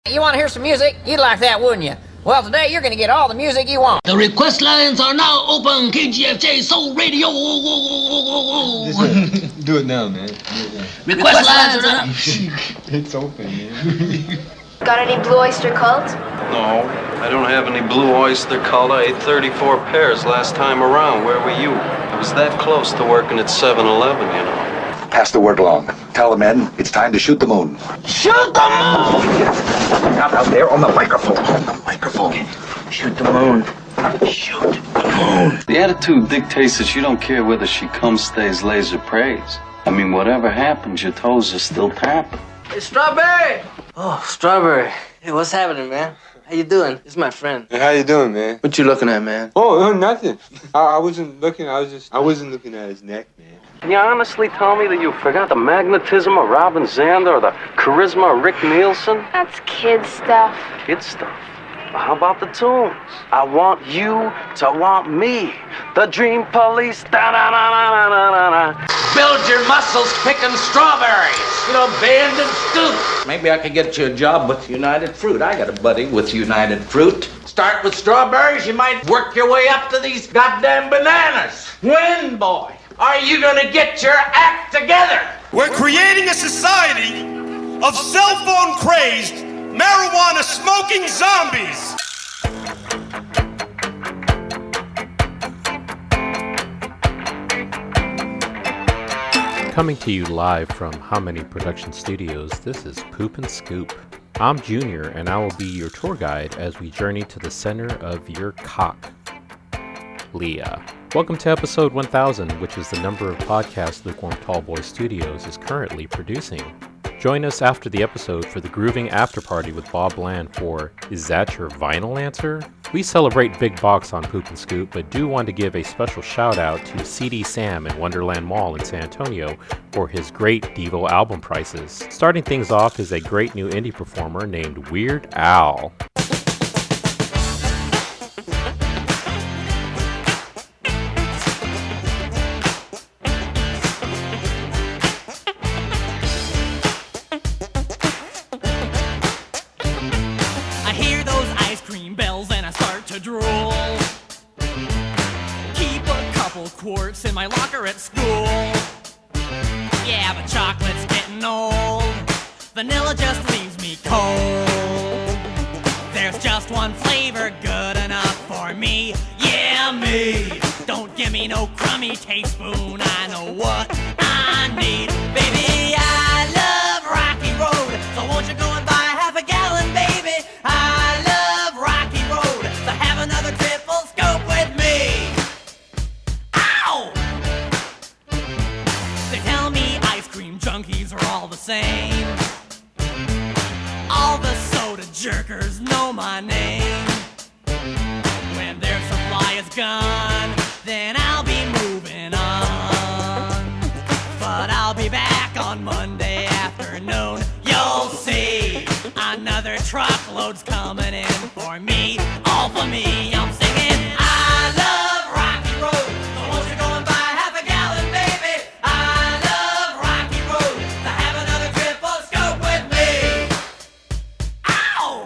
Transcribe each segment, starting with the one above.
You want to hear some music? You'd like that, wouldn't you? Well, today you're going to get all the music you want. The request lines are now open. KGFJ Soul Radio. Do it now, man. Request lines are up. It's open, man. Got any Blue Oyster Cult? No, I don't have any Blue Oyster Cult. I ate 34 pairs last time around. Where were you? I was that close to working at 7-Eleven, you know. Pass the word along. Tell the men it's time to shoot the moon. Shoot the moon! Out there on the microphone. On the microphone. Shoot the moon. Shoot the moon. The attitude dictates that you don't care whether she comes, stays, lays, or prays. I mean, whatever happens, your toes are still tapping. Hey, Strawberry! Oh, Strawberry. Hey, what's happening, man? How you doing? This is my friend. Hey, how you doing, man? What you looking at, man? Oh, nothing. I wasn't looking. I wasn't looking at his neck, man. Can you honestly tell me that you forgot the magnetism of Robin Zander or the charisma of Rick Nielsen? That's kid stuff. Kid stuff. Well, how about the tunes? I want you to want me. The Dream Police. Da-da-da-da-da-da-da. Build your muscles picking strawberries. You know, abandoned students. Maybe I could get you a job with United Fruit. I got a buddy with United Fruit. Start with strawberries, you might work your way up to these goddamn bananas. When, boy, are you gonna get your act together? We're creating a society of cell phone crazed, marijuana smoking zombies. Coming to you live from How Many Production Studios, this is Poop and Scoop. I'm Junior, and I will be your tour guide as we journey to the center of your cock, Leah. Welcome to episode 1000, which is the number of podcasts Lukewarm Tallboy Studios is currently producing. Join us after the episode for the grooving after party with Bob Bland for Is That Your Vinyl Answer? We celebrate Big Box on Poop and Scoop, but do want to give a special shout out to CD Sam in Wonderland Mall in San Antonio for his great Devo album prices. Starting things off is a great new indie performer named Weird Al. Quartz in my locker at school. Yeah, but chocolate's getting old. Vanilla just leaves me cold. There's just one flavor good enough for me. Yeah, me. Don't give me no crummy teaspoon. I know what I need. Baby, I love Rocky Road. So won't you go and buy half a gallon, baby? I love Rocky Road. So have another triple scope with me. They tell me ice cream junkies are all the same. All the soda jerkers know my name. When their supply is gone, then I'll be moving on. But I'll be back on Monday afternoon. You'll see another truckload's coming in for me. All for me, I'm singing I love Rocky Road. So won't you go and buy half a gallon, baby? I love Rocky Road. To have another triple scope with me. Ow!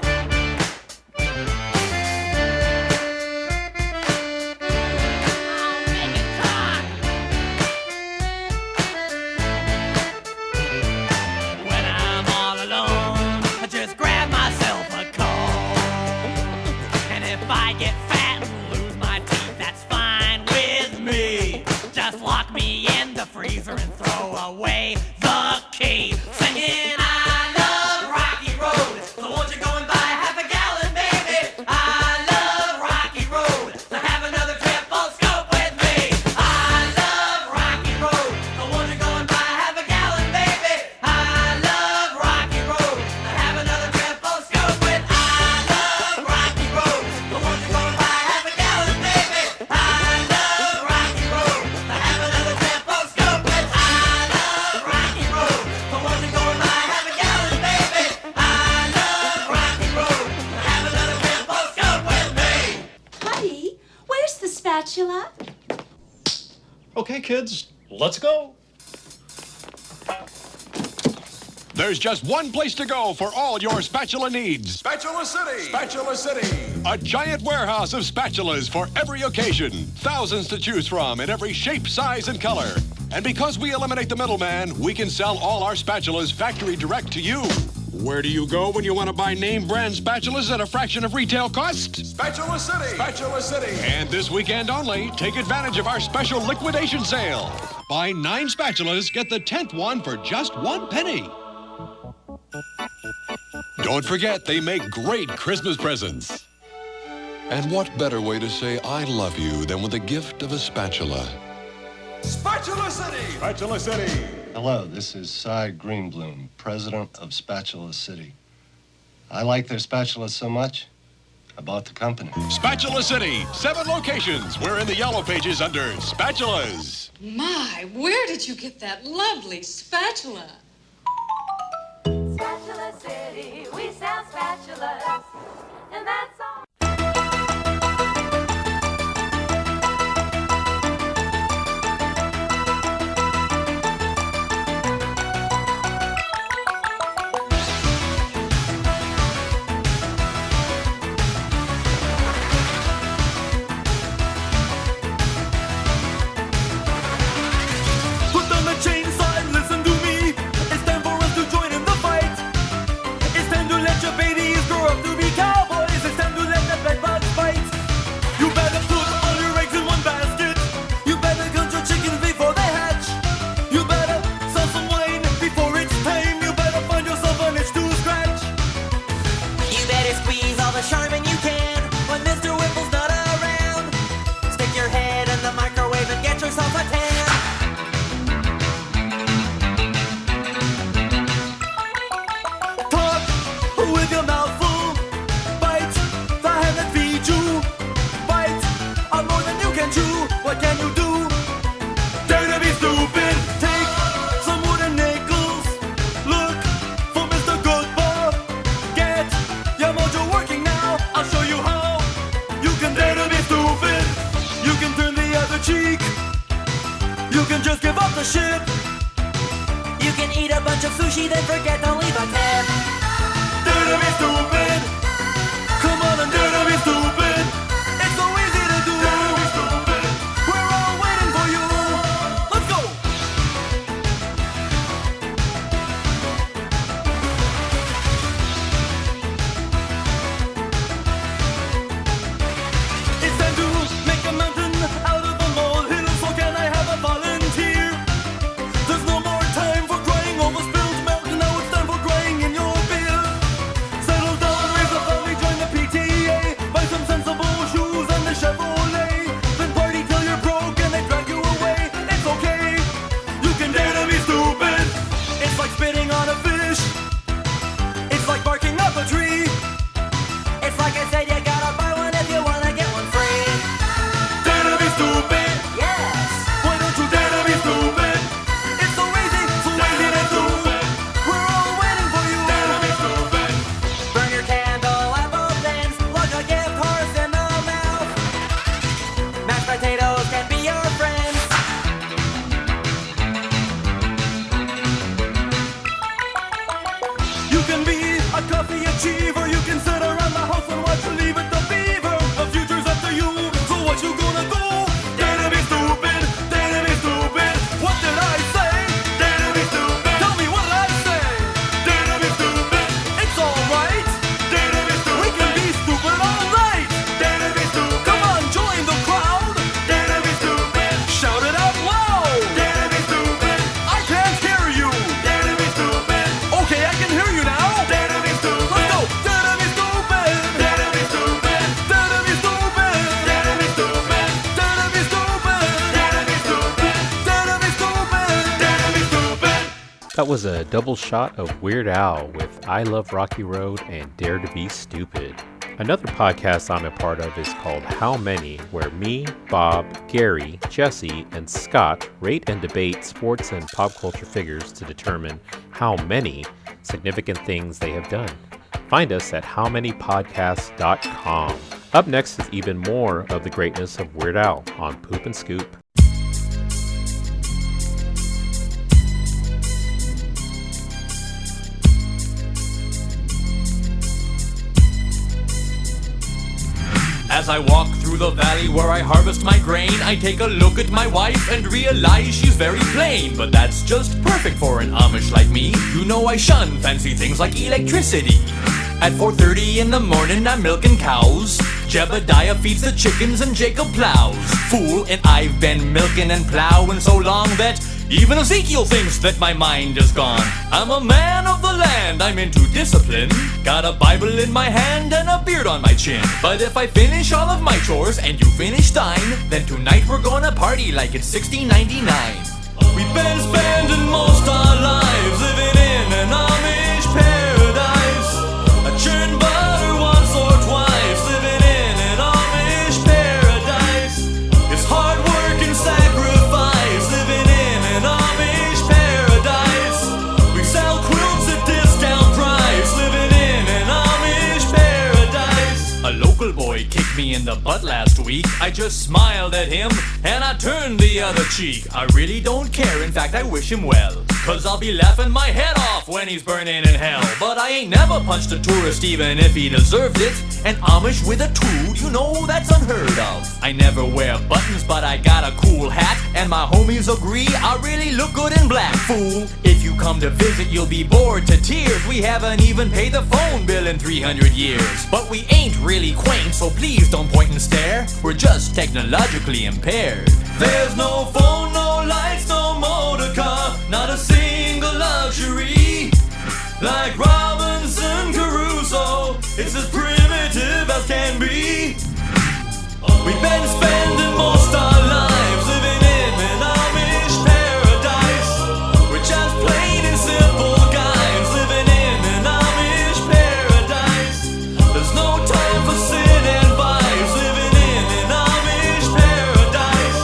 I'll make it talk. When I'm all alone, I just grab myself a cold. And if I get fat and lose my teeth, that's fine with me. Just lock me in the freezer and throw away the key. Singing I love Rocky Road. So won't you go and buy half a gallon, baby? I love Rocky Road. So have another triple scope with me. I love Rocky Road. So won't you go and buy half a gallon, baby? I love Rocky Road. So have another triple scope with. I love Rocky Road. So won't you go and buy half a gallon, baby? I love Rocky Road. So have another triple scope with. I love Rocky Road. So won't you go and buy half a gallon, baby? I love Rocky Road. So have another triple scope with me. Buddy, where's the spatula? Okay, kids, let's go. There's just one place to go for all your spatula needs. Spatula City! Spatula City! A giant warehouse of spatulas for every occasion. Thousands to choose from in every shape, size, and color. And because we eliminate the middleman, we can sell all our spatulas factory direct to you. Where do you go when you want to buy name brand spatulas at a fraction of retail cost? Spatula City! Spatula City! And this weekend only, take advantage of our special liquidation sale. Buy 9 spatulas, get the 10th one for just 1 penny. Don't forget, they make great Christmas presents. And what better way to say I love you than with the gift of a spatula? Spatula City! Spatula City! Hello, this is Cy Greenbloom, president of Spatula City. I like their spatulas so much, I bought the company. Spatula City, 7 locations. We're in the yellow pages under spatulas. My, where did you get that lovely spatula? Spatula City, we sell spatulas, and that's all. Put down the chainsaw and listen to me. It's time for us to join in the fight. It's time to let your babies grow up to be cowboys. It's time to let the bedbugs fight. You better put all your eggs in one basket. You better count your chickens before they hatch. You better sell some wine before it's time. You better find yourself an itch to scratch. You better squeeze all the charmin you can when Mr. Whipple's not around. Stick your head in the microwave and get yourself a tan. Talk with your mouth full. Bite the hand that feeds you. Bite on more than you can chew. What can you do? Dare to be stupid. Take some wooden nickels. Look for Mr. Goodbar. Get your mojo working now. I'll show you how. You can dare to be stupid. You can turn the other cheek. You can just give up the ship. You can eat a bunch of sushi, then forget to leave a tip. Dare to be stupid. Come on and dare to be stupid. It's so easy to do. Dare to be stupid. We're all waiting for you. Let's go. It's time to make a mountain out of a molehill. So can I have a volunteer? There's no more time for crying over spilled milk. Now it's time for crying in your beer. Settle down, raise a family, join the PTA. Buy some sensible shoes and the Chevrolet. Then party till you're broke and they drag you away. It's okay, you can dare to be stupid. It's like spitting on a fish. It's like barking up a tree. It's like I said, you gotta buy one if you wanna get one free. Dare to be stupid. Yes. Why don't you dare to be stupid? It's so easy to do. We're all waiting for you. Dare to be stupid. Burn your candle at both ends. Look a gift horse in the mouth. Mashed potatoes can be your friends. You can be a coffee achiever. You can sit around the house and watch Leave It to Beaver. The future's up to you. So what you gonna do? Dare to be stupid. Dare to be stupid. What did I say? Dare to be stupid. Tell me what I say. Dare to be stupid. It's alright. Dare to be stupid. We can be stupid all night. Dare to be stupid. Come on, join the crowd. Dare to be stupid. Shout it out loud. Dare to be stupid. I can't hear you. Dare to be stupid. Okay, I can hear you now. Dare to be stupid. Let's go. Dare to be stupid. Dare to be stupid. Dare to be stupid. Dare to be stupid. Dare to be stupid. Dare to be stupid. Dare to be stupid. Dare to be stupid. That was a double shot of Weird Al with I Love Rocky Road and Dare to Be Stupid. Another podcast I'm a part of is called How Many, where me, Bob, Gary, Jesse, and Scott rate and debate sports and pop culture figures to determine how many significant things they have done. Find us at howmanypodcasts.com. Up next is even more of the greatness of Weird Al on Poop and Scoop. As I walk through the valley where I harvest my grain, I take a look at my wife and realize she's very plain. But that's just perfect for an Amish like me. You know I shun fancy things like electricity. At 4:30 in the morning I'm milking cows. Jebediah feeds the chickens and Jacob plows. Fool, and I've been milking and plowing so long that even Ezekiel thinks that my mind is gone. I'm a man of the land, I'm into discipline. Got a Bible in my hand and a beard on my chin. But if I finish all of my chores and you finish thine, then tonight we're gonna party like it's 1699. We've been spending most our lives living in an Amish paradise. I churn butter once or twice, living in an Amish paradise. It's hard work and sacrifice, living in an Amish paradise. We sell quilts at discount price, living in an Amish paradise. A local boy kicked me in the butt last week. I just smiled at him and I turned the other cheek. I really don't care, in fact I wish him well, 'cause I'll be laughing my head off when he's burning in hell. But I ain't never punched a tourist even if he deserved it. An Amish with a tool, you know that's unheard of. I never wear buttons but I got a cool hat, and my homies agree I really look good in black. Fool, if you come to visit you'll be bored to tears. We haven't even paid the phone bill in 300 years. But we ain't really quaint, so please don't point and stare. We're just technologically impaired. There's no phone, no lights, no motor car, not a single luxury. Like Robinson Crusoe, it's as primitive as can be. We've been spending most our lives living in an Amish paradise. We're just plain and simple guys living in an Amish paradise. There's no time for sin and vice, living in an Amish paradise.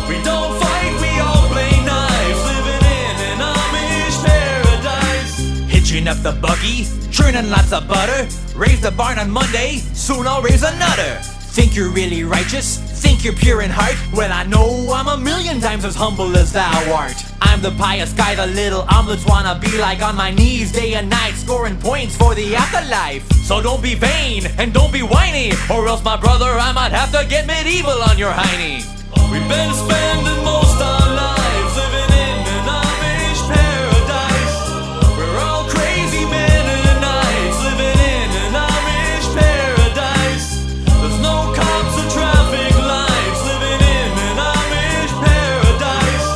We don't fight, we all play nice, living in an Amish paradise. Hitching up the buggy, churning lots of butter. Raise the barn on Monday, soon I'll raise another. Think you're really righteous? Think you're pure in heart? Well, I know I'm a million times as humble as thou art. I'm the pious guy the little omelets wanna be like, on my knees day and night, scoring points for the afterlife. So don't be vain and don't be whiny, or else my brother, I might have to get medieval on your hiney. We've been spending most our lives living in an Amish paradise. We're all crazy men and knights living in an Amish paradise. There's no cops or traffic lights, living in an Amish paradise.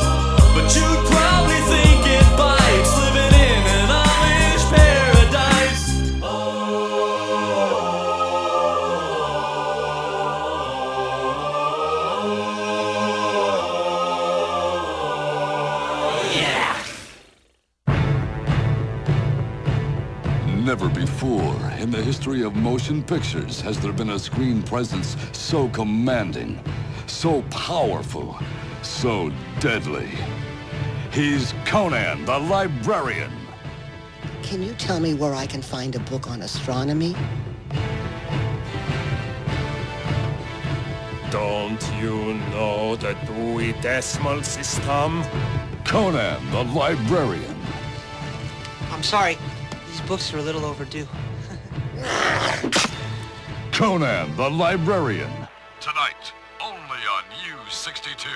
But you'd probably think it bites, living in an Amish paradise. Yeah. Never before in the history of motion pictures has there been a screen presence so commanding, so powerful, so deadly. He's Conan the Librarian. Can you tell me where I can find a book on astronomy? Don't you know the Dewey Decimal System? Conan the Librarian. I'm sorry, these books are a little overdue. Conan the Librarian. Tonight, only on U62.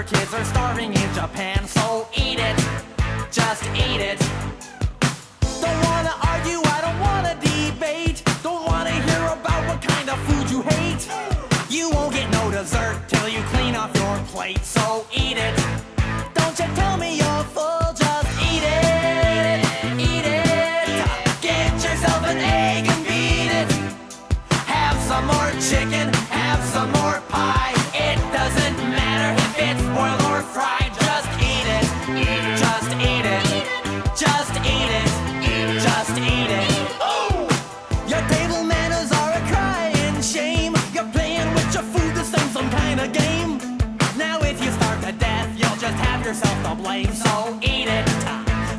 Kids are starving in Japan, so eat it, just eat it. Don't wanna argue, I don't wanna debate. Don't wanna hear about what kind of food you hate. You won't get no dessert till you clean off your plate, so eat it. Don't you tell me you're full, just eat it, eat it. Get yourself an egg and beat it. Have some more chicken, have some more pie. It doesn't matter if it's boiled or fried, just eat it, just eat it. lame, so eat it.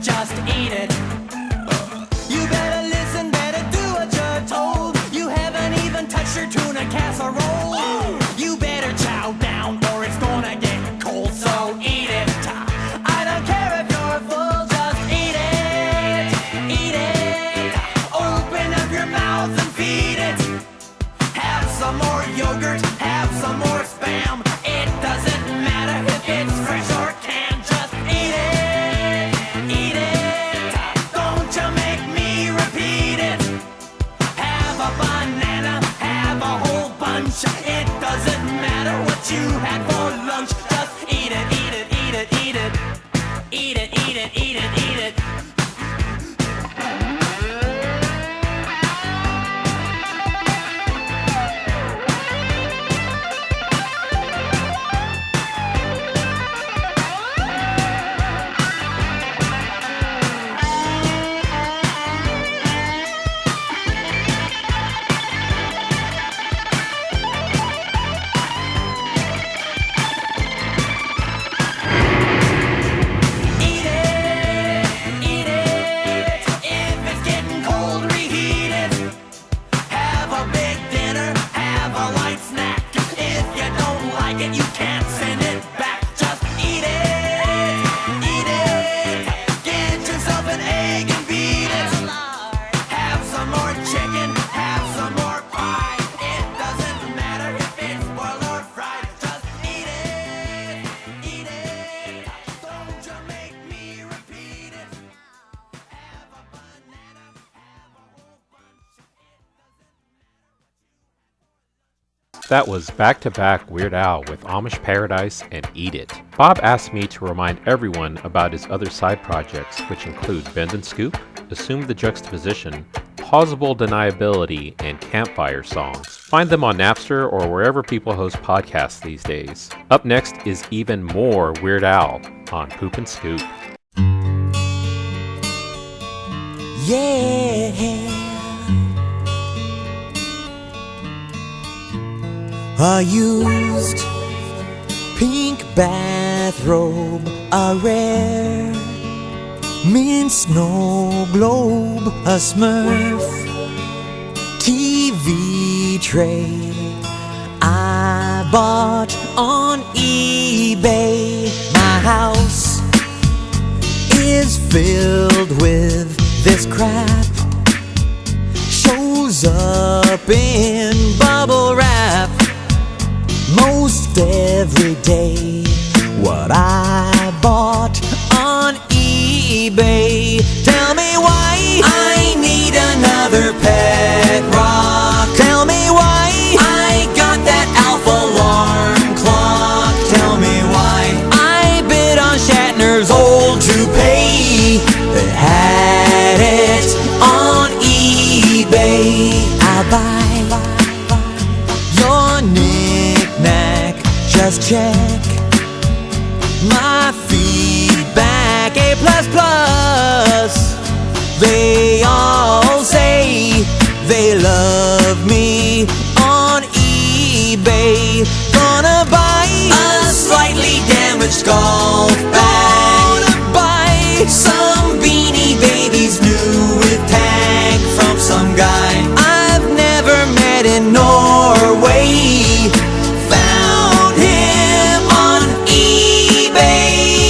Just eat it. You better listen, better do what you're told. You haven't even touched your tuna casserole. You better chow down or it's gonna get cold, so eat it. I don't care if you're full, just eat it. Eat it. Open up your mouth and feed it. Have some more yogurt, have some more Spam. It doesn't matter if it's fresh or canned, just eat it. Eat it. Don't you make me repeat it. Have a banana, have a whole bunch. It doesn't matter what you had for lunch, just eat it, eat it, eat it, eat it. Eat it, eat it, eat it, eat it. That was back-to-back Weird Al with Amish Paradise and Eat It. Bob asked me to remind everyone about his other side projects, which include Bend and Scoop, Assume the Juxtaposition, Plausible Deniability, and Campfire Songs. Find them on Napster or wherever people host podcasts these days. Up next is even more Weird Al on Poop and Scoop. Yeah. A used pink bathrobe, a rare mint snow globe, a Smurf TV tray I bought on eBay. My house is filled with this crap, shows up in bubble wrap most every day. What I bought on eBay. Tell me why I need another pet rock. Tell me why I got that Alpha alarm clock. Tell me why I bid on Shatner's old toupee. They had it on eBay. I'll buy your knick-knack, just check my feedback, A++. They all say they love me on eBay. Gonna buy a slightly damaged golf bag. Gonna buy some Beanie Babies new with tag from some guy I've never met in Norway. Found him on eBay.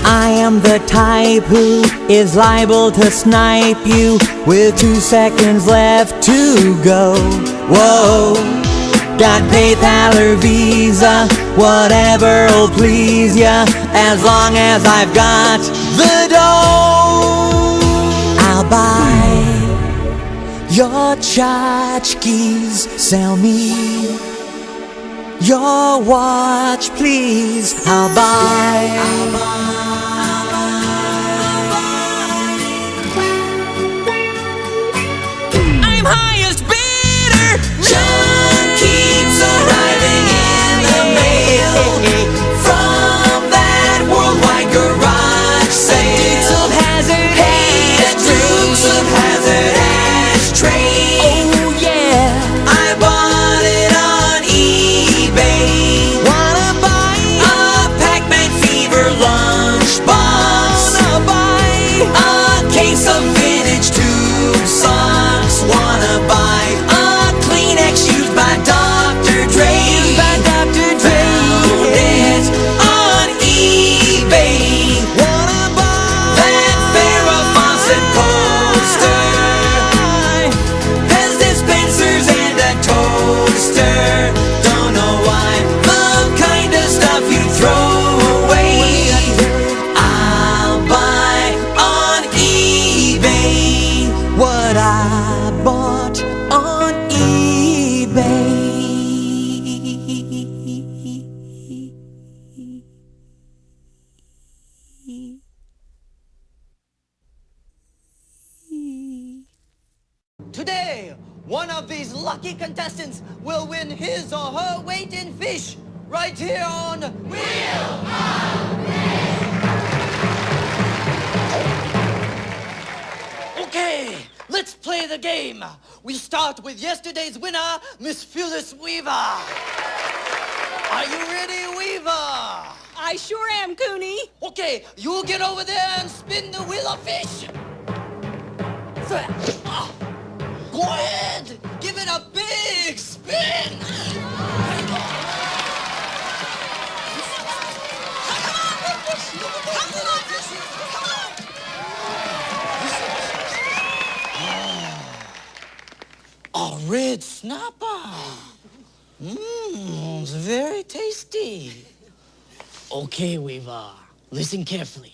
I am the type who is liable to snipe you with 2 seconds left to go. Whoa, got PayPal or Visa, whatever'll please ya, as long as I've got the dough. I'll buy your tchotchkes, sell me your watch, please. I'll buy. I'm highest bidder. Junk keeps arriving in the mail from that worldwide garage sale. Dukes of Hazzard, hey, Dukes of Hazzard ashtray. Oh yeah, I bought it on eBay. Wanna buy a Pac-Man Fever One of these lucky contestants will win his or her weight in fish right here on Wheel of Fish. Okay, let's play the game. We start with yesterday's winner, Miss Phyllis Weaver. Are you ready, Weaver? I sure am, Cooney. Okay, you get over there and spin the wheel of fish. Go ahead, give it a big spin. A red snapper. It's very tasty. Okay, Weaver, listen carefully.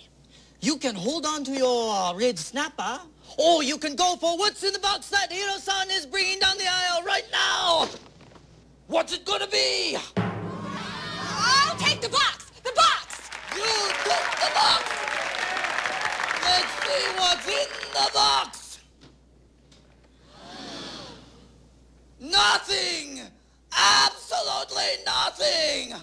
You can hold on to your red snapper, or you can go for what's in the box that Hiro-san is bringing down the aisle right now. What's it gonna be? I'll take the box! The box! You took the box! Let's see what's in the box. Nothing! Absolutely nothing!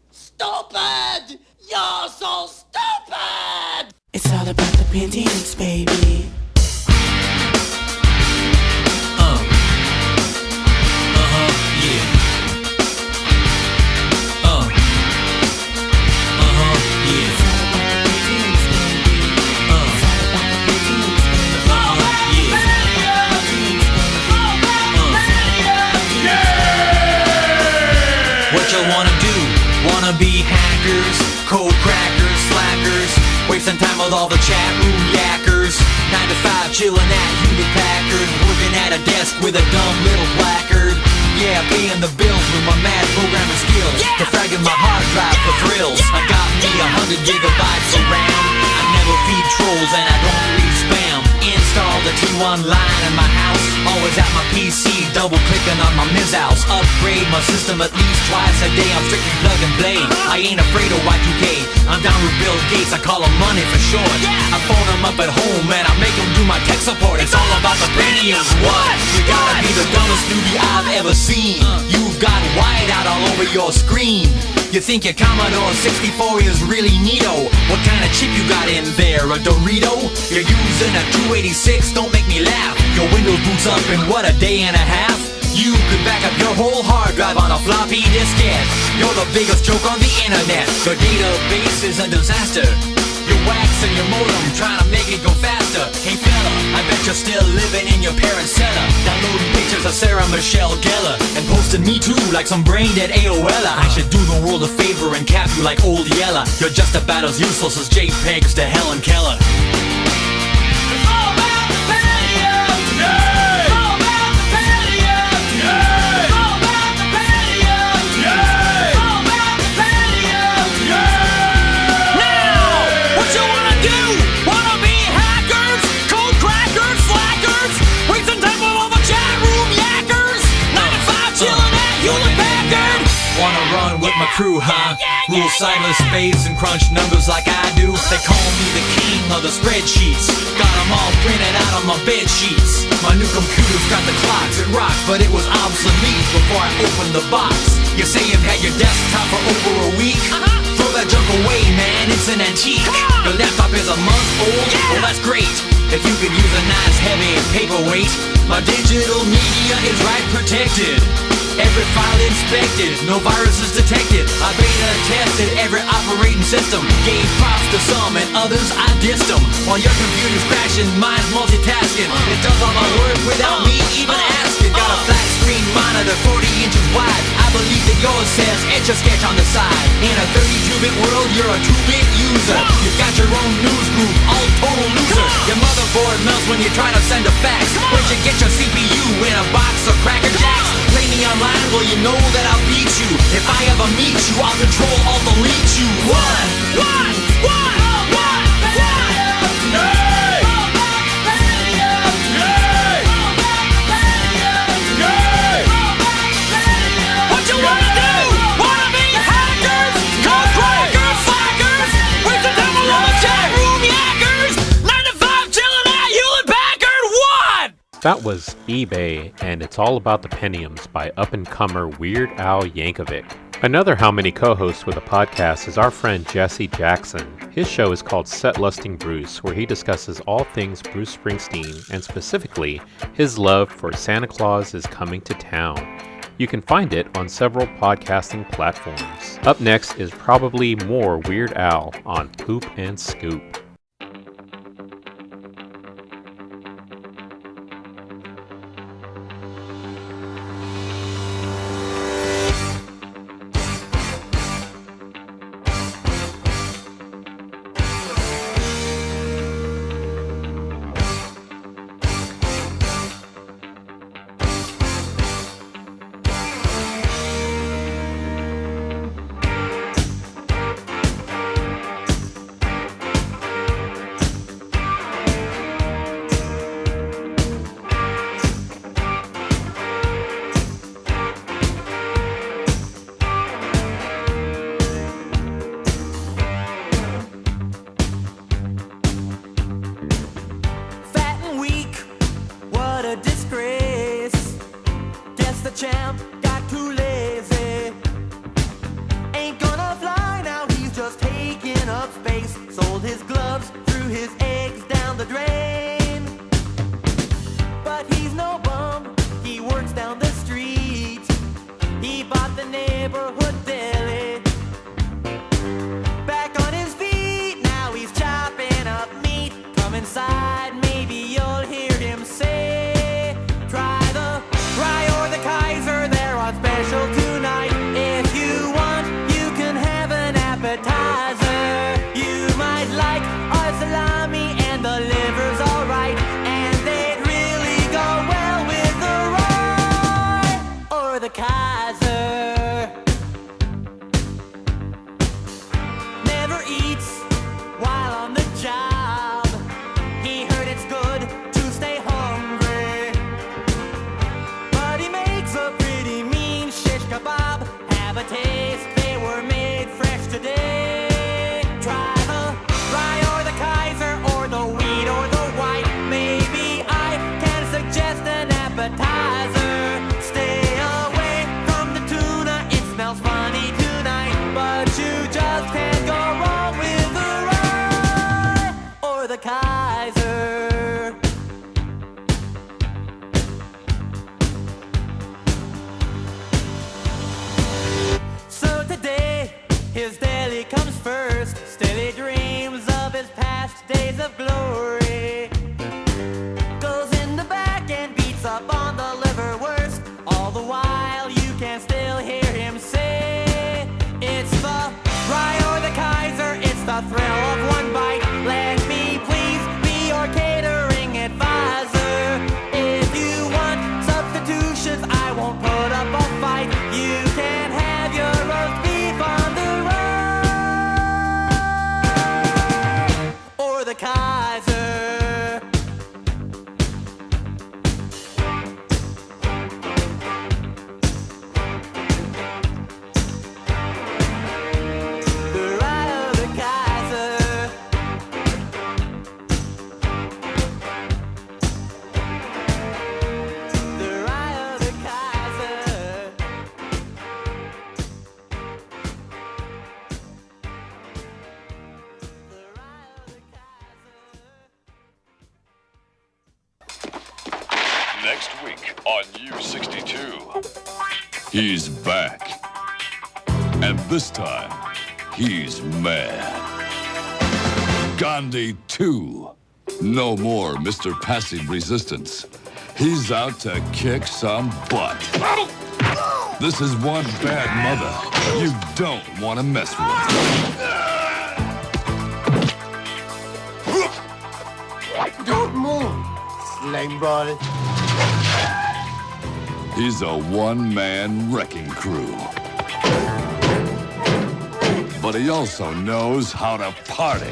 Stupid! You're so stupid! It's all about the paintings, baby. What you wanna do? Wanna be hackers, code crackers, slackers, wasting time with all the chat room yackers. 9 to 5 chilling at Hewlett Packard, working at a desk with a dumb little placard. Yeah, paying the bills with my mad programming skills, defragging my hard drive for thrills. I got me 100 gigabytes of RAM. I never feed trolls and I don't read spam. Install the T1 line in my house, always at my PC, double clicking on my Miz-House. Upgrade my system at least twice a day, I'm strictly plug and play. I ain't afraid of Y2K, I'm down with Bill Gates, I call him money for short. I phone him up at home and I make him do my tech support. It's all about the Pentiums. What? You gotta be the dumbest newbie I've ever seen. You've got whiteout all over your screen. You think your Commodore 64 is really neato. What kind of chip you got in there, a Dorito? You're using a 286, don't make me laugh. Your Windows boots up in what, a day and a half? You could back up your whole hard drive on a floppy diskette. You're the biggest joke on the internet. Your database is a disaster. You're waxing your modem, trying to make it go faster. Hey fella, I bet you're still living in your parents' cellar, downloading pictures of Sarah Michelle Gellar and posting me too like some brain dead AOLer. I should do the world a favor and cap you like old Yeller. You're just about as useless as JPEGs to Helen Keller. My crew, huh? Rule sightless spades and crunch numbers like I do. They call me the king of the spreadsheets. Got them all printed out on my bed sheets. My new computer's got the clocks, it rocks, but it was obsolete before I opened the box. You say you've had your desktop for over a week? Throw that junk away, man, it's an antique. Your laptop is a month old? Well, that's great. If you could use a nice heavy paperweight. My digital media is right protected. Every file inspected, no viruses detected. I beta tested every operating system. Gave props to some and others I dissed them. While your computer's crashing, mine's multitasking. It does all my work without me even asking. Got a flat screen monitor 40 inches wide. I believe that yours says Etch-a-Sketch on the side. In a 32-bit world, you're a 2-bit user. You've got your own news group, all total loser. Your motherboard melts when you try to send a fax. Where'd you get your CPU? In a box of Cracker Jacks? Play me online, well you know that I'll beat you. If I ever meet you, I'll control, I'll delete you. What? That was eBay, and It's All About the Pentiums by up-and-comer Weird Al Yankovic. Another How Many co-host with a podcast is our friend Jesse Jackson. His show is called Set Lusting Bruce, where he discusses all things Bruce Springsteen, and specifically his love for Santa Claus is Coming to Town. You can find it on several podcasting platforms. Up next is probably more Weird Al on Poop and Scoop. Next week on U62. He's back. And this time, he's mad. Gandhi 2. No more Mr. Passive Resistance. He's out to kick some butt. This is one bad mother you don't want to mess with. Don't move, slave body. He's a one-man wrecking crew. But he also knows how to party.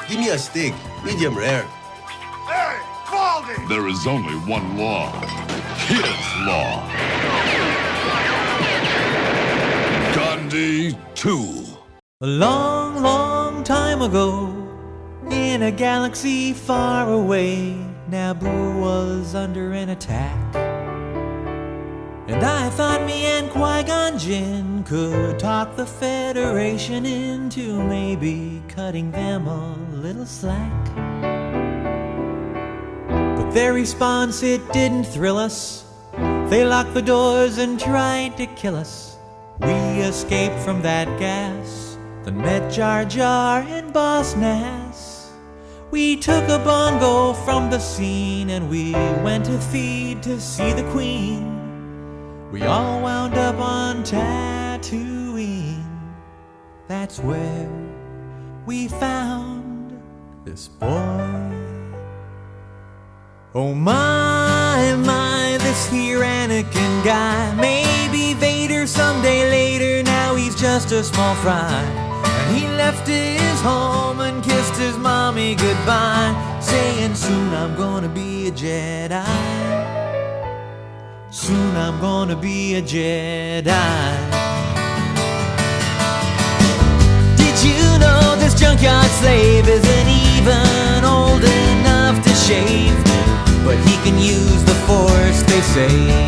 Give me a steak, medium rare. Hey, Baldy! There is only one law. His law. Gandhi 2. A long, long time ago, In a galaxy far away, Naboo was under an attack. And I thought me and Qui-Gon Jinn could talk the Federation into maybe cutting them a little slack. But their response, it didn't thrill us. They locked the doors and tried to kill us. We escaped from that gas, then met Jar Jar and Boss Nass. We took a bongo from the scene and we went to feed to see the Queen. We all wound up on Tatooine. That's where we found this boy. Oh my, this here Anakin guy. Maybe Vader someday later, now he's just a small fry. And he left his home and kissed his mommy goodbye, saying soon I'm gonna be a Jedi. Soon I'm gonna be a Jedi. Did you know this junkyard slave isn't even old enough to shave? But he can use the Force, they say.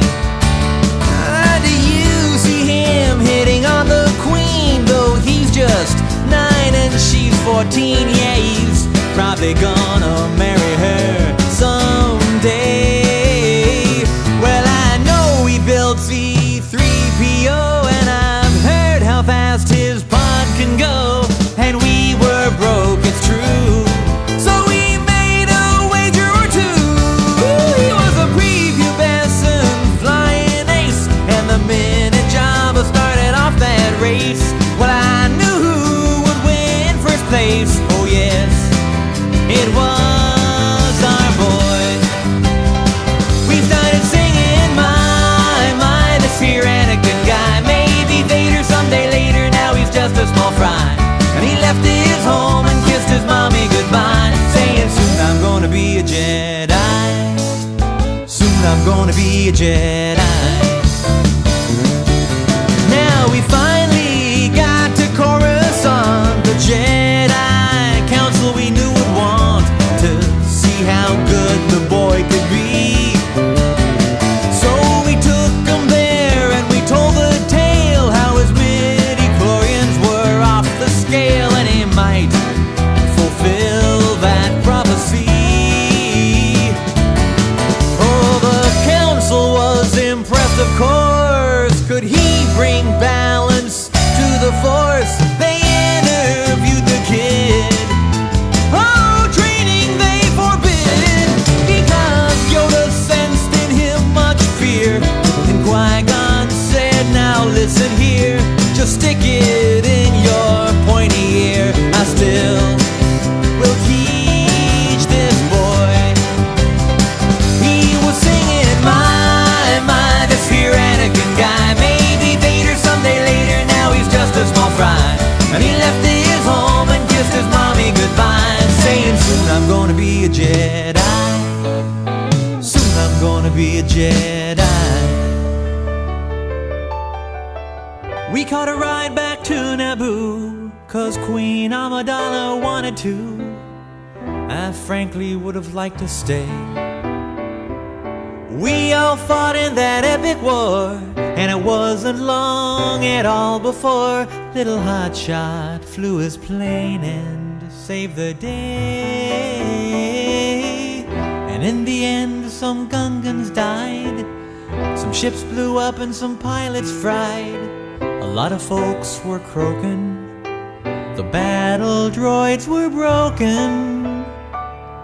Do you see him hitting on the Queen? Though he's just 9 and she's 14. Yeah, he's probably gonna marry her someday. Well, I know he built C-3PO, and I've heard how fast his pod can go. And we were broke, it's true, so we made a wager or two. He was a prepubescent flying ace, and the minute Jabba started off that race, well, I knew who would win first place. Oh yes, it was our boy. We started singing, my, this here Anakin guy. Maybe Vader someday later, now he's just a small fry. And he left his home and kissed his mommy goodbye, saying soon I'm gonna be a Jedi. Soon I'm gonna be a Jedi. Now we finally got to Coruscant. The Jedi Council we knew would want to see how good the boy could be. So we took him there and we told the tale, how his midi-chlorians were off the scale, and he might fulfill that prophecy. Oh, the council was impressed, of course. Could he bring balance to the Force? They interviewed the kid. Oh, training they forbid, because Yoda sensed in him much fear. And Qui-Gon said, now listen here, just stick it in your pointy ear. I still will teach this boy. He was singing, my, this here Anakin guy. Maybe Vader someday later, now he's just a small fry. And he left his home and kissed his mommy goodbye, saying soon I'm gonna be a Jedi. Soon I'm gonna be a Jedi. We caught a ride back to Naboo, 'cause Queen Amidala wanted to. I frankly would have liked to stay. We all fought in that epic war, and it wasn't long at all before little Hotshot flew his plane and saved the day. And in the end, some Gungans died, some ships blew up and some pilots fried. A lot of folks were croaking, the battle droids were broken,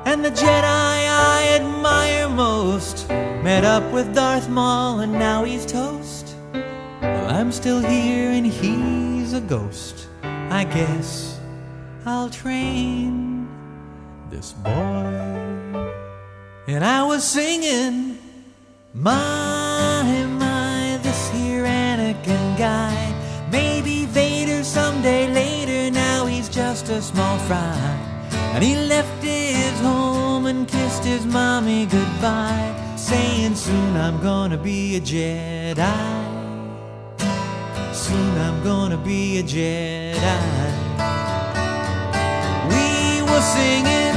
and the Jedi I admire most met up with Darth Maul and now he's toast. Well, I'm still here and he's a ghost. I guess I'll train this boy. And I was singing, my, this here Anakin guy. Maybe Vader someday later, now he's just a small fry. And he left his home and kissed his mommy goodbye, saying soon I'm gonna be a Jedi. Soon I'm gonna be a Jedi. We was singing,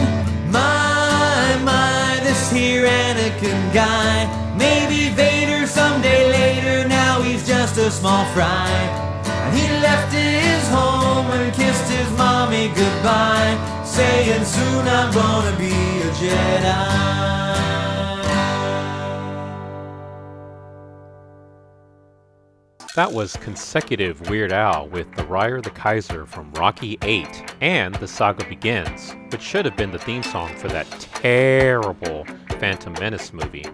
my, this here Anakin guy. Maybe Vader someday later, now he's just a small fry. And he left his home and kissed his mommy goodbye, saying soon I'm gonna be a Jedi. That was consecutive Weird Al with The Ryer the Kaiser from Rocky VIII and The Saga Begins, which should have been the theme song for that terrible Phantom Menace movie.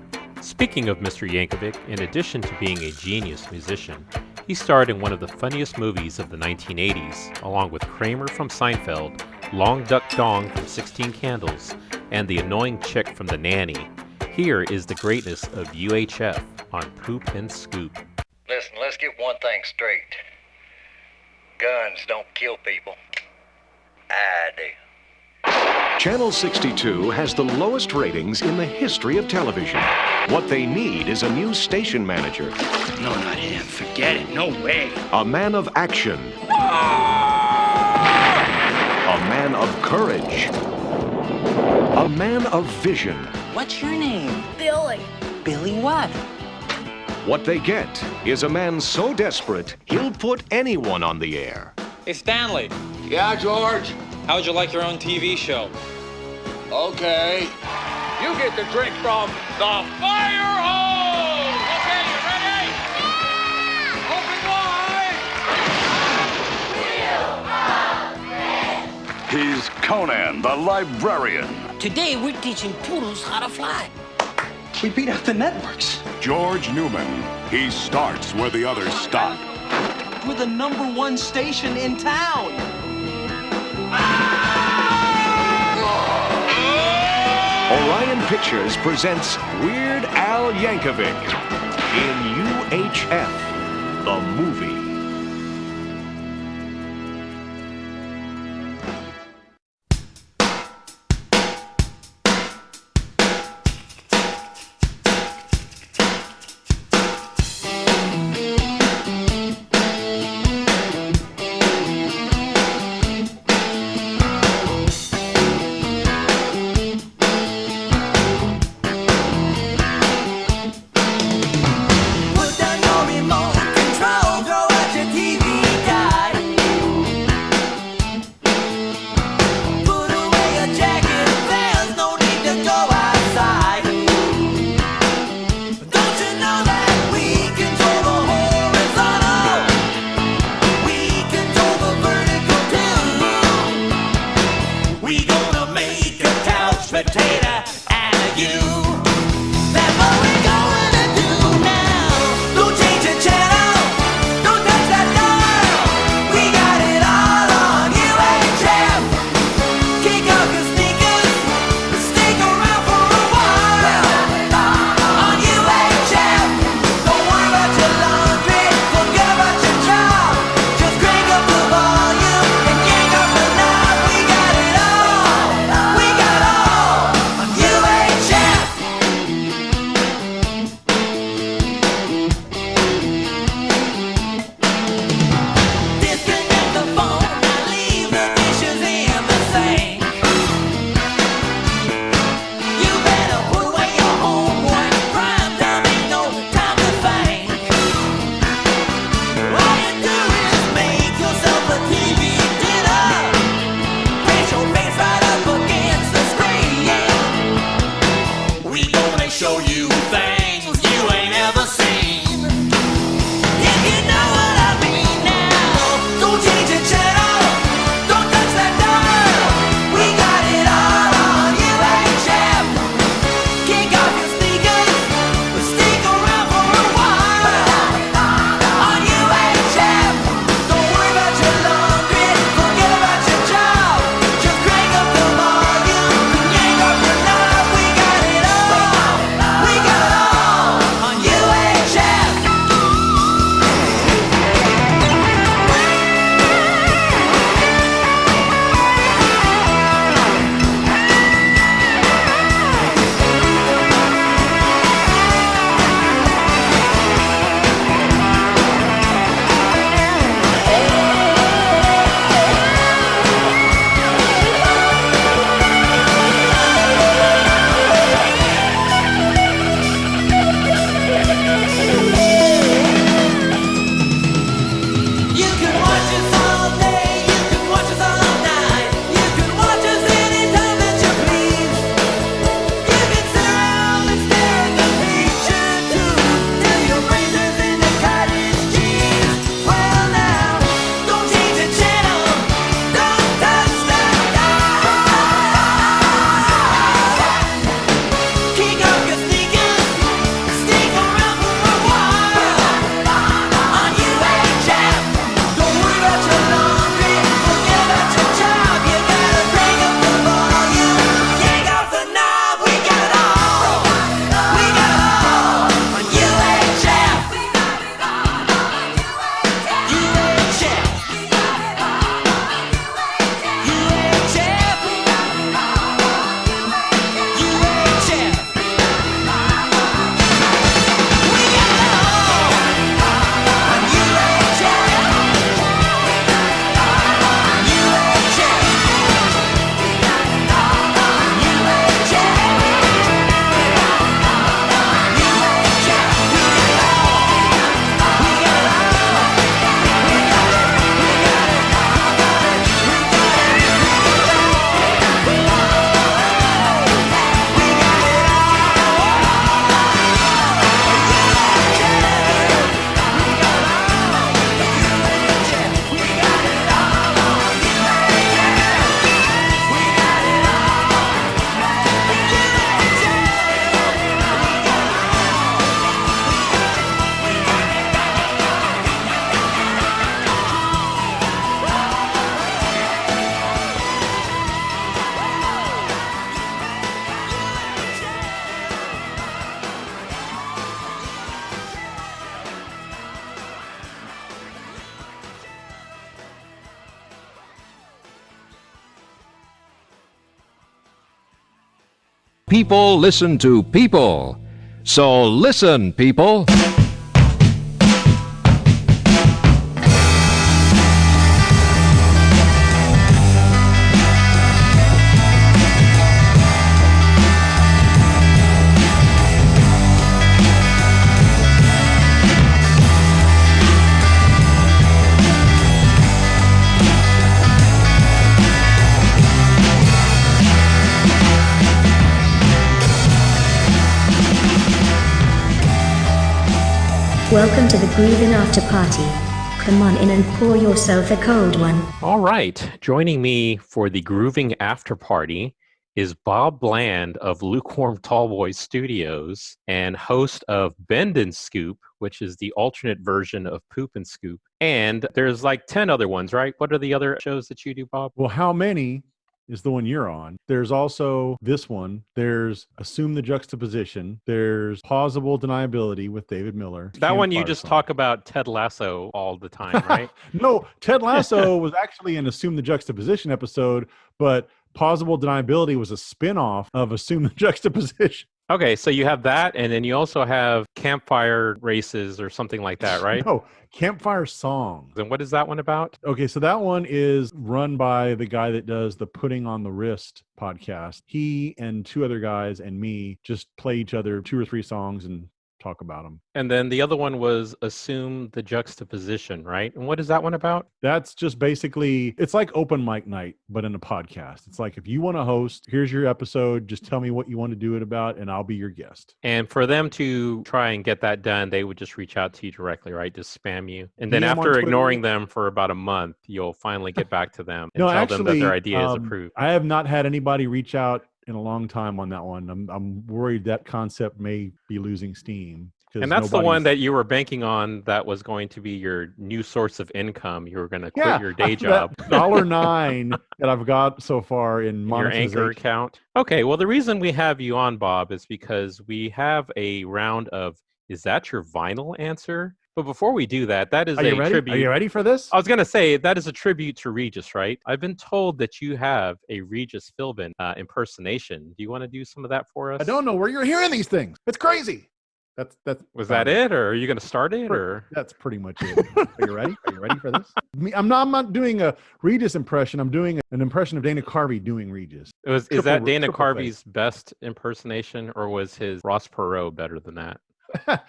Speaking of Mr. Yankovic, in addition to being a genius musician, he starred in one of the funniest movies of the 1980s, along with Kramer from Seinfeld, Long Duck Dong from 16 Candles, and the annoying chick from The Nanny. Here is the greatness of UHF on Poop and Scoop. Listen, let's get one thing straight. Guns don't kill people. I do. Channel 62 has the lowest ratings in the history of television. What they need is a new station manager. No, not him. Forget it. No way. A man of action. A man of courage. A man of vision. What's your name? Billy. Billy what? What they get is a man so desperate, he'll put anyone on the air. Hey, Stanley. Yeah, George? How would you like your own TV show? Okay. You get the drink from the fire hose! Okay, you ready? Yeah! Open wide! He's Conan, the librarian. Today we're teaching poodles how to fly. We beat out the networks. George Newman. He starts where the others stop. We're the #1 station in town. Orion Pictures presents Weird Al Yankovic in UHF, the movie. Put down your remote control, throw it People listen to people. So listen, people. Welcome to the Groovin' After Party. Come on in and pour yourself a cold one. All right. Joining me for the Grooving After Party is Bob Bland of Lukewarm Tallboy Studios and host of Bend and Scoop, which is the alternate version of Poop and Scoop. And there's like 10 other ones, right? What are the other shows that you do, Bob? Well, How Many is the one you're on. There's also this one. There's Assume the Juxtaposition. There's Plausible Deniability with David Miller. That one you just talk about Ted Lasso all the time, right? No, Ted Lasso was actually an Assume the Juxtaposition episode, but Plausible Deniability was a spin-off of Assume the Juxtaposition. Okay, so you have that, and then you also have Campfire Races or something like that, right? No, Campfire Songs. And what is that one about? Okay, so that one is run by the guy that does the Putting on the Wrist podcast. He and two other guys and me just play each other 2 or 3 songs and talk about them. And then the other one was Assume the Juxtaposition, right? And what is that one about? That's just basically, it's like open mic night, but in a podcast. It's like, if you want to host, here's your episode. Just tell me what you want to do it about, and I'll be your guest. And for them to try and get that done, they would just reach out to you directly, right? Just spam you. And then after ignoring them for about a month, you'll finally get back to them and tell them that their idea is approved. I have not had anybody reach out in a long time on that one. I'm worried that concept may be losing steam. And that's the one that you were banking on that was going to be your new source of income. You were going to quit your day job. $1.09 that I've got so far in monetization. Your Anchor account. Okay, well, the reason we have you on, Bob, is because we have a round of, is that your vinyl answer? But before we do that, that is a tribute. Are you ready for this? I was going to say, that is a tribute to Regis, right? I've been told that you have a Regis Philbin impersonation. Do you want to do some of that for us? I don't know where you're hearing these things. It's crazy. Was that it, or are you going to start it, or? That's pretty much it. Are you ready? Are you ready for this? I'm not doing a Regis impression. I'm doing an impression of Dana Carvey doing Regis. Is that Dana Carvey's best impersonation, or was his Ross Perot better than that?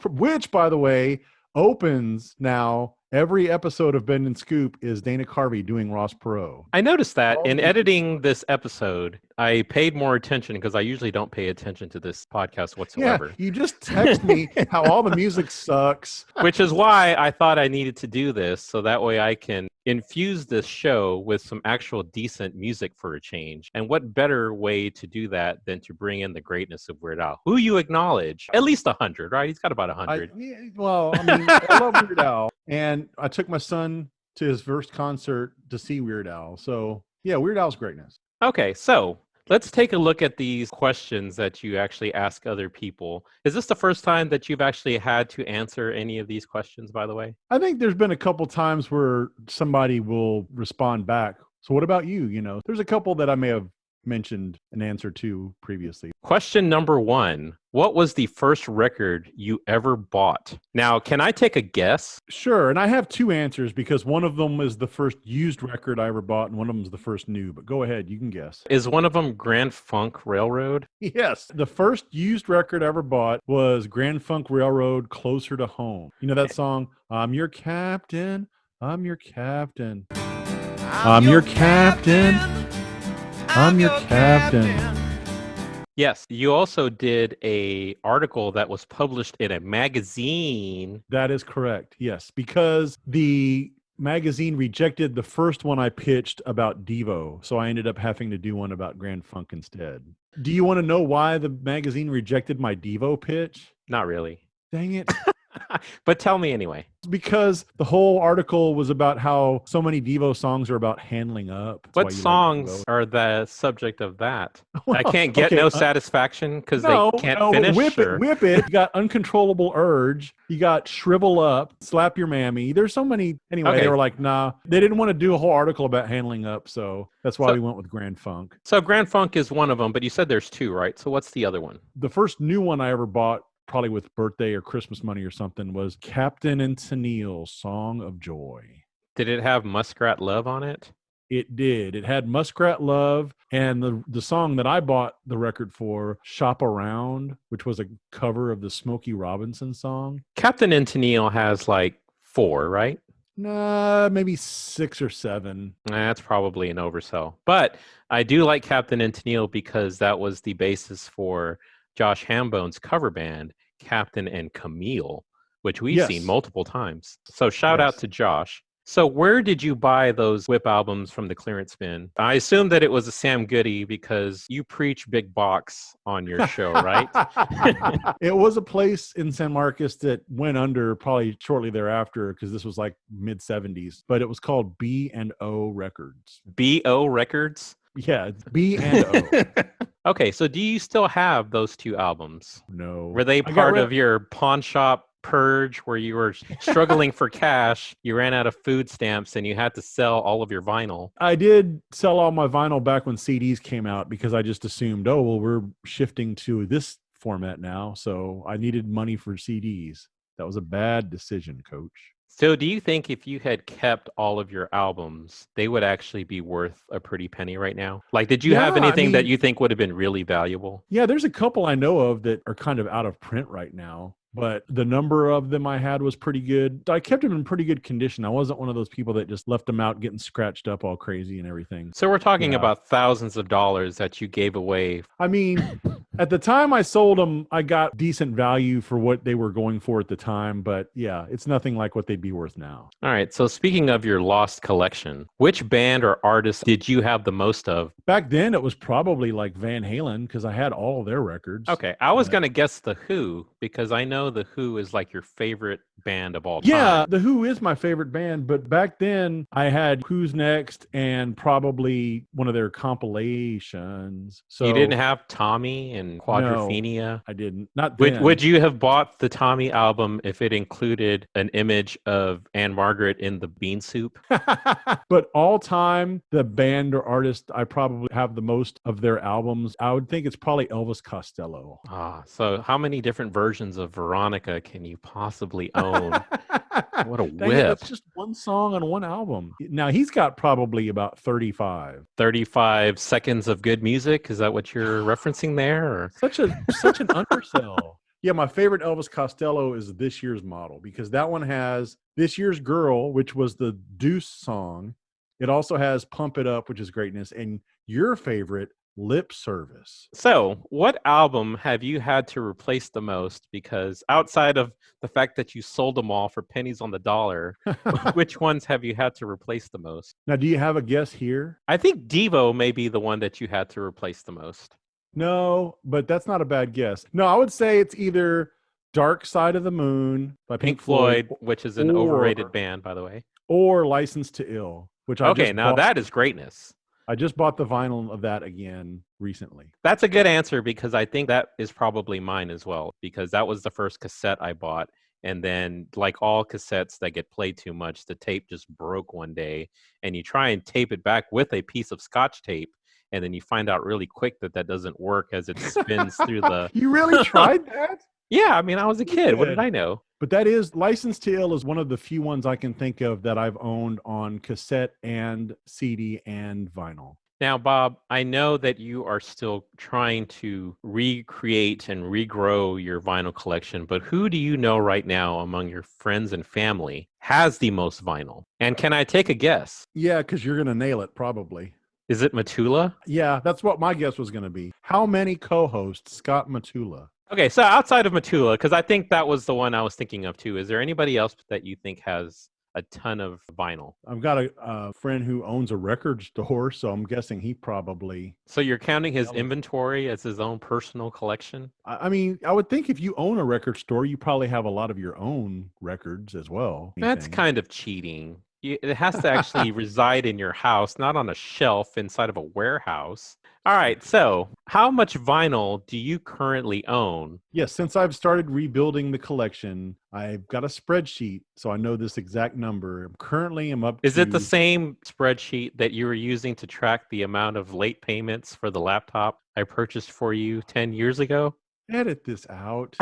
Which, by the way, opens now. Every episode of Bend and Scoop is Dana Carvey doing Ross Perot. I noticed that in editing this episode, I paid more attention because I usually don't pay attention to this podcast whatsoever. Yeah, you just text me how all the music sucks. Which is why I thought I needed to do this, so that way I can infuse this show with some actual decent music for a change. And what better way to do that than to bring in the greatness of Weird Al, who you acknowledge at least 100, right? He's got about 100. I love Weird Al. And I took my son to his first concert to see Weird Al. So, yeah, Weird Al's greatness. Okay, so let's take a look at these questions that you actually ask other people. Is this the first time that you've actually had to answer any of these questions, by the way? I think there's been a couple times where somebody will respond back. So what about you? You know, there's a couple that I may have mentioned an answer to previously. Question number 1. What was the first record you ever bought? Now, can I take a guess? Sure. And I have 2 answers because one of them is the first used record I ever bought and one of them is the first new. But go ahead. You can guess. Is one of them Grand Funk Railroad? Yes. The first used record I ever bought was Grand Funk Railroad, Closer to Home. You know that song? I'm your captain. I'm your captain. I'm your captain. I'm your captain. Yes, you also did a article that was published in a magazine. That is correct. Yes, because the magazine rejected the first one I pitched about Devo, so I ended up having to do one about Grand Funk instead. Do you want to know why the magazine rejected my Devo pitch? Not really. Dang it. But tell me anyway. Because the whole article was about how so many Devo songs are about handling up. That's why What you like songs Devo. are the subject of that? I Well, can't get okay, no satisfaction because No, they can't no, finish. whip or- it, whip it. You got Uncontrollable Urge. You got Shrivel Up, Slap Your Mammy. There's so many. Anyway, Okay. they were like, nah. They didn't want to do a whole article about handling up, so that's why we went with Grand Funk. So Grand Funk is one of them, but you said there's two, right? So what's the other one? The first new one I ever bought, probably with birthday or Christmas money or something, was Captain and Tennille's Song of Joy. Did it have Muskrat Love on it? It did. It had Muskrat Love, and the song that I bought the record for, Shop Around, which was a cover of the Smokey Robinson song. Captain and Tennille has like 4, right? Nah, maybe 6 or 7. That's probably an oversell. But I do like Captain and Tennille because that was the basis for Josh Hambone's cover band, Captain and Camille, which we've seen multiple times. So shout out to Josh. So where did you buy those Whip albums from the clearance bin? I assume that it was a Sam Goody because you preach big box on your show, right? It was a place in San Marcos that went under probably shortly thereafter because this was like mid 70s, but it was called B&O Records. B.O. Records? Yeah, it's B&O. Okay, so do you still have those 2 albums? No. Were they part of your pawn shop purge where you were struggling for cash, you ran out of food stamps, and you had to sell all of your vinyl? I did sell all my vinyl back when CDs came out because I just assumed, oh, well, we're shifting to this format now, so I needed money for CDs. That was a bad decision, Coach. So do you think if you had kept all of your albums, they would actually be worth a pretty penny right now? Like, did you have anything that you think would have been really valuable? Yeah, there's a couple I know of that are kind of out of print right now, but the number of them I had was pretty good. I kept them in pretty good condition. I wasn't one of those people that just left them out getting scratched up all crazy and everything. So we're talking about thousands of dollars that you gave away. I mean, at the time I sold them, I got decent value for what they were going for at the time. But yeah, it's nothing like what they'd be worth now. All right. So speaking of your lost collection, which band or artist did you have the most of? Back then, it was probably like Van Halen because I had all their records. Okay. I was going to guess The Who because I know The Who is like your favorite band of all time. Yeah, The Who is my favorite band, but back then I had Who's Next and probably one of their compilations. So you didn't have Tommy and Quadrophenia? No, I didn't. Not then. Would you have bought the Tommy album if it included an image of Anne Margaret in the bean soup? But all time, the band or artist I probably have the most of their albums, I would think it's probably Elvis Costello. So how many different versions of Veronica can you possibly own? What a Dang it, whip. that's just one song on one album. Now he's got probably about 35. 35 seconds of good music? Is that what you're referencing there? Or? Such an undersell. Yeah, my favorite Elvis Costello is This Year's Model because that one has This Year's Girl, which was the Deuce song. It also has Pump It Up, which is greatness, and your favorite, Lip Service. So, what album have you had to replace the most? Because outside of the fact that you sold them all for pennies on the dollar, which ones have you had to replace the most? Now, do you have a guess here? I think Devo may be the one that you had to replace the most. No, but that's not a bad guess. No, I would say it's either Dark Side of the Moon by Pink Floyd, which is an overrated band, by the way, or License to Ill, which I just now bought. that is greatness. I just bought the vinyl of that again recently. That's a good answer because I think that is probably mine as well, because that was the first cassette I bought. And then, like all cassettes that get played too much, the tape just broke one day. And you try and tape it back with a piece of Scotch tape. And then you find out really quick that that doesn't work as it spins through the... You really tried that? Yeah, I mean, I was a kid. What did I know? But that is, License to Ill is one of the few ones I can think of that I've owned on cassette and CD and vinyl. Now, Bob, I know that you are still trying to recreate and regrow your vinyl collection, but who do you know right now among your friends and family has the most vinyl? And can I take a guess? Yeah, because you're going to nail it, probably. Is it Matula? Yeah, that's what my guess was going to be. How many co-hosts Scott Matula? Okay, so outside of Matula, because I think that was the one I was thinking of too, is there anybody else that you think has a ton of vinyl? I've got a friend who owns a record store, so I'm guessing he probably... So you're counting his inventory as his own personal collection? I mean, I would think if you own a record store, you probably have a lot of your own records as well. That's kind of cheating. It has to actually reside in your house, not on a shelf inside of a warehouse. All right, so how much vinyl do you currently own? Yes, since I've started rebuilding the collection, I've got a spreadsheet, so I know this exact number. Currently, I'm up to... Is it the same spreadsheet that you were using to track the amount of late payments for the laptop I purchased for you 10 years ago? Edit this out.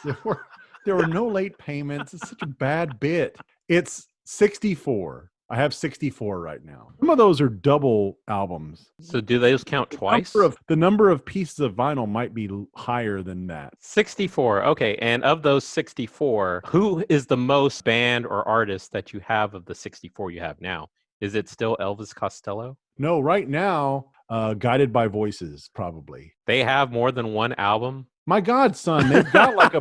There were no late payments. It's such a bad bit. It's 64. I have 64 right now. Some of those are double albums. So do those count twice? The number of pieces of vinyl might be higher than that. 64. Okay. And of those 64, who is the most band or artist that you have of the 64 you have now? Is it still Elvis Costello? No, right now, Guided by Voices, probably. They have more than one album? My God, son, they've got like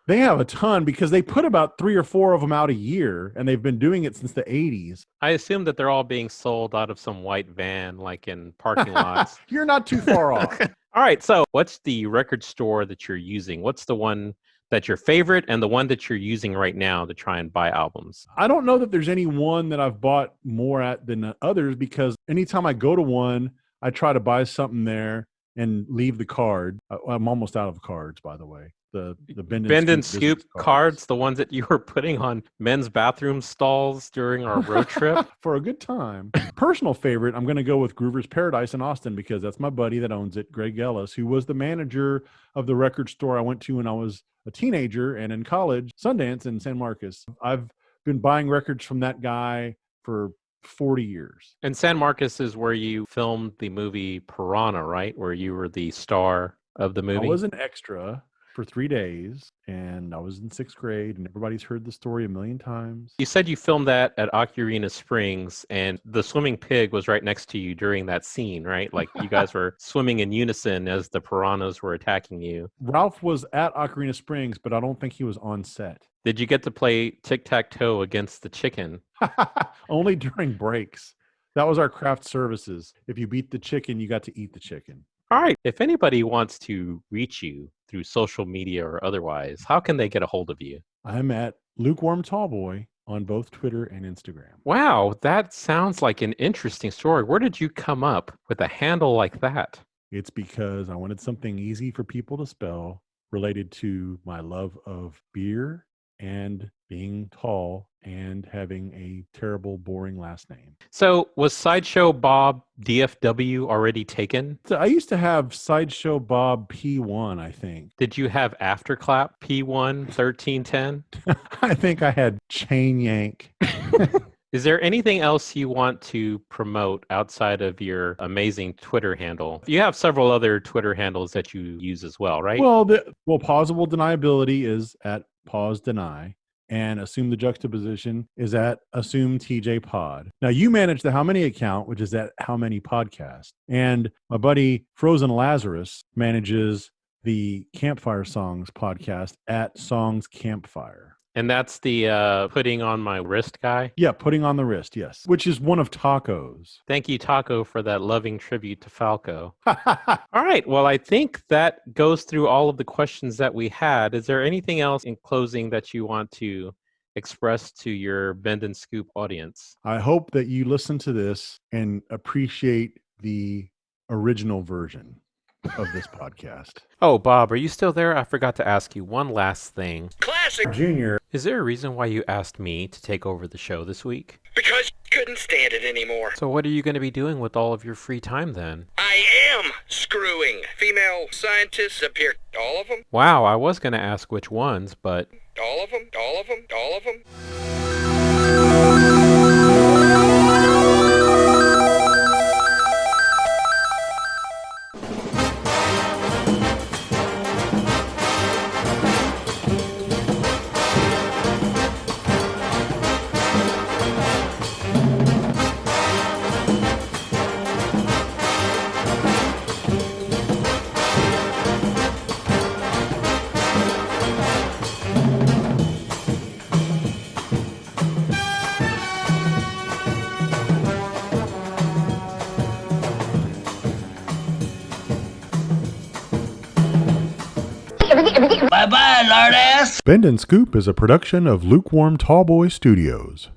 they have a ton because they put about 3 or 4 of them out a year, and they've been doing it since the 80s. I assume that they're all being sold out of some white van, like in parking lots. You're not too far off. All right, so what's the record store that you're using? What's the one that's your favorite and the one that you're using right now to try and buy albums? I don't know that there's any one that I've bought more at than others because anytime I go to one, I try to buy something there and leave the card. I'm almost out of cards, by the way. The Bend and Scoop cards, the ones that you were putting on men's bathroom stalls during our road trip. For a good time. Personal favorite, I'm going to go with Groover's Paradise in Austin because that's my buddy that owns it, Greg Ellis, who was the manager of the record store I went to when I was a teenager and in college, Sundance in San Marcos. I've been buying records from that guy for 40 years. And San Marcos is where you filmed the movie Piranha, right? Where you were the star of the movie. I was an extra for 3 days, and I was in 6th grade, and everybody's heard the story a million times. You said you filmed that at Ocarina Springs, and the swimming pig was right next to you during that scene, right? Like you guys were swimming in unison as the piranhas were attacking you. Ralph was at Ocarina Springs, but I don't think he was on set. Did you get to play tic-tac-toe against the chicken? Only during breaks. That was our craft services. If you beat the chicken, you got to eat the chicken. All right. If anybody wants to reach you through social media or otherwise, how can they get a hold of you? I'm at Lukewarm Tallboy on both Twitter and Instagram. Wow, that sounds like an interesting story. Where did you come up with a handle like that? It's because I wanted something easy for people to spell related to my love of beer and being tall and having a terrible, boring last name. So was Sideshow Bob DFW already taken? So I used to have Sideshow Bob P1, I think. Did you have Afterclap P1 1310? I think I had Chain Yank. Is there anything else you want to promote outside of your amazing Twitter handle? You have several other Twitter handles that you use as well, right? Well, Pausable Deniability is at Pause Deny, and Assume the Juxtaposition is at Assume TJ Pod. Now, you manage the How Many account, which is at How Many Podcast, and my buddy Frozen Lazarus manages the Campfire Songs podcast at Songs Campfire. And that's the Putting on My Wrist guy? Yeah, Putting on the Wrist, yes. Which is one of Taco's. Thank you, Taco, for that loving tribute to Falco. All right. Well, I think that goes through all of the questions that we had. Is there anything else in closing that you want to express to your Bend and Scoop audience? I hope that you listen to this and appreciate the original version of this podcast. Oh, Bob, are you still there? I forgot to ask you one last thing. Classic. Junior. Is there a reason why you asked me to take over the show this week? Because you couldn't stand it anymore. So what are you going to be doing with all of your free time then? I am screwing female scientists up here. All of them? Wow, I was going to ask which ones, but... All of them? All of them? All of them? Bye-bye, lardass. Bend and Scoop is a production of Lukewarm Tallboy Studios.